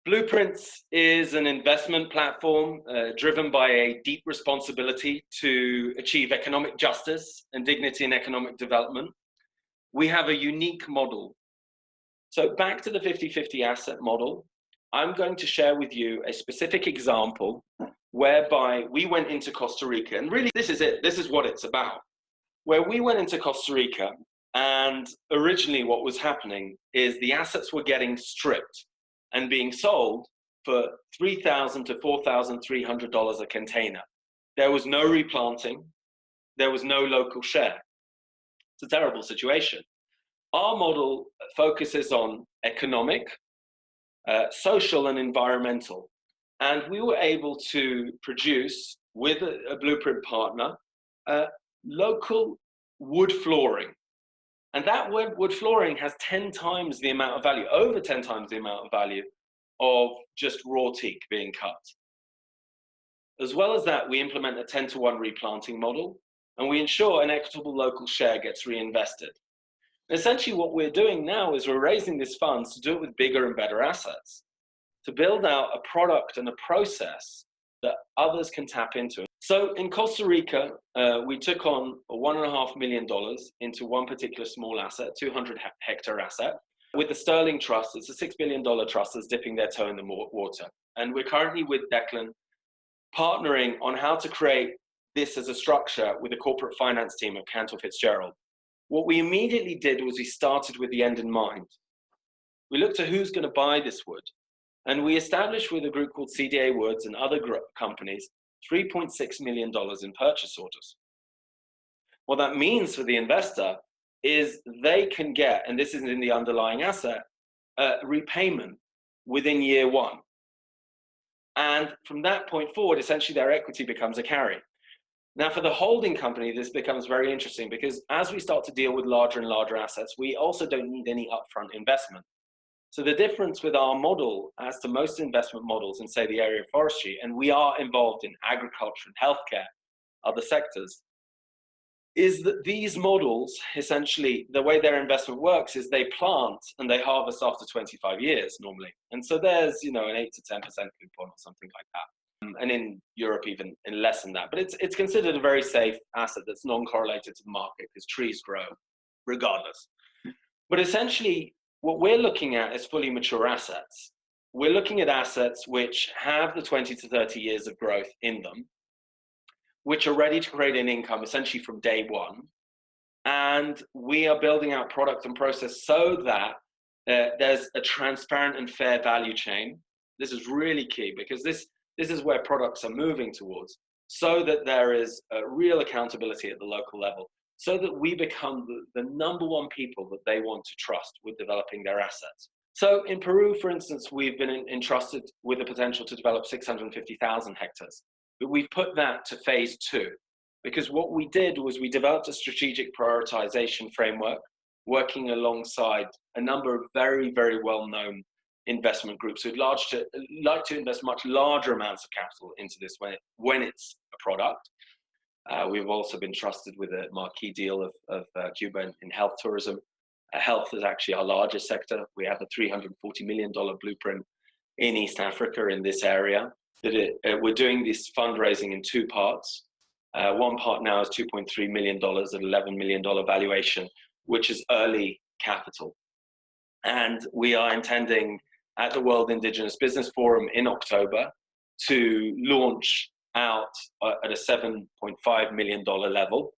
Blueprints is an investment platform driven by a deep responsibility to achieve economic justice and dignity in economic development. We have a unique model. So back to the 50-50 asset model, I'm going to share with you a specific example whereby we went into Costa Rica, and really this is it, this is what it's about. Where we went into Costa Rica, and originally what was happening is the assets were getting stripped and being sold for $3,000 to $4,300 a container. There was no replanting, there was no local share. It's a terrible situation. Our model focuses on economic, social and environmental. And we were able to produce, with a Blueprint partner, local wood flooring. And that wood flooring has 10 times the amount of value, over 10 times the amount of value of just raw teak being cut. As well as that, we implement a 10-to-1 replanting model, and we ensure an equitable local share gets reinvested. And essentially what we're doing now is we're raising these funds to do it with bigger and better assets, to build out a product and a process that others can tap into. So in Costa Rica, we took on $1.5 million into one particular small asset, 200-hectare asset. With the Sterling Trust, it's a $6 billion trust that's dipping their toe in the water. And we're currently with Declan partnering on how to create this as a structure with the corporate finance team of Cantor Fitzgerald. What we immediately did was we started with the end in mind. We looked at who's going to buy this wood. And we established with a group called CDA Woods and other companies, $3.6 million in purchase orders. What that means for the investor is they can get, and this is in the underlying asset, repayment within year one. And from that point forward, essentially their equity becomes a carry. Now for the holding company, this becomes very interesting because as we start to deal with larger and larger assets, we also don't need any upfront investment. So the difference with our model as to most investment models in, say, the area of forestry, and we are involved in agriculture and healthcare, other sectors, is that these models, essentially, the way their investment works is they plant and they harvest after 25 years normally. And so there's, an 8 to 10% coupon or something like that. And in Europe, even in less than that. But it's considered a very safe asset that's non-correlated to the market because trees grow regardless. But essentially, what we're looking at is fully mature assets. We're looking at assets which have the 20 to 30 years of growth in them, which are ready to create an income essentially from day one. And we are building out product and process so that there's a transparent and fair value chain. This is really key because this is where products are moving towards, so that there is a real accountability at the local level, so that we become the number one people that they want to trust with developing their assets. So in Peru, for instance, we've been entrusted with the potential to develop 650,000 hectares. But we've put that to phase 2, because what we did was we developed a strategic prioritization framework, working alongside a number of very, very well-known investment groups who'd like to invest much larger amounts of capital into this when it's a product. We've also been trusted with a marquee deal of Cuba in health tourism. Health is actually our largest sector. We have a $340 million blueprint in East Africa in this area. We're doing this fundraising in 2 parts. One part now is $2.3 million at $11 million valuation, which is early capital. And we are intending at the World Indigenous Business Forum in October to launch out at a $7.5 million level.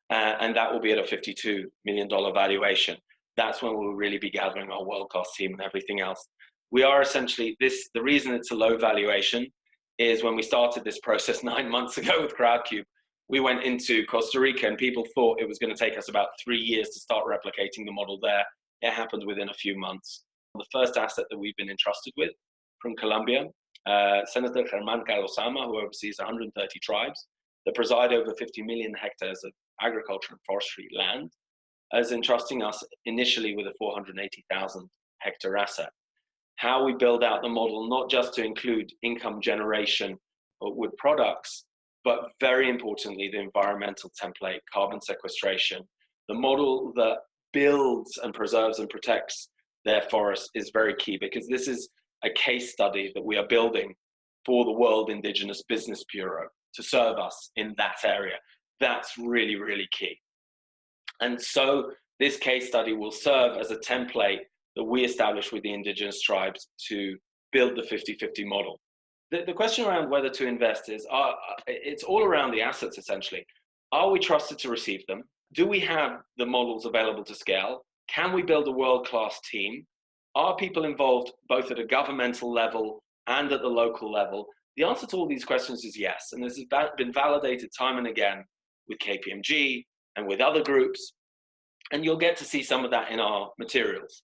And that will be at a $52 million valuation. That's when we'll really be gathering our world-class team and everything else. We are essentially, the reason it's a low valuation is when we started this process 9 months ago with Crowdcube, we went into Costa Rica and people thought it was going to take us about 3 years to start replicating the model there. It happened within a few months. The first asset that we've been entrusted with from Colombia, Senator Germán Carlosama, who oversees 130 tribes that preside over 50 million hectares of agriculture and forestry land, is entrusting us initially with a 480,000 hectare asset. How we build out the model, not just to include income generation of wood products, but very importantly, the environmental template, carbon sequestration. The model that builds and preserves and protects their forests is very key, because this is a case study that we are building for the World Indigenous Business Bureau to serve us in that area. That's really, really key. And so this case study will serve as a template that we establish with the indigenous tribes to build the 50-50 model. The question around whether to invest is, it's all around the assets essentially. Are we trusted to receive them? Do we have the models available to scale? Can we build a world-class team? Are people involved both at a governmental level and at the local level? The answer to all these questions is yes, and this has been validated time and again with KPMG and with other groups, and you'll get to see some of that in our materials.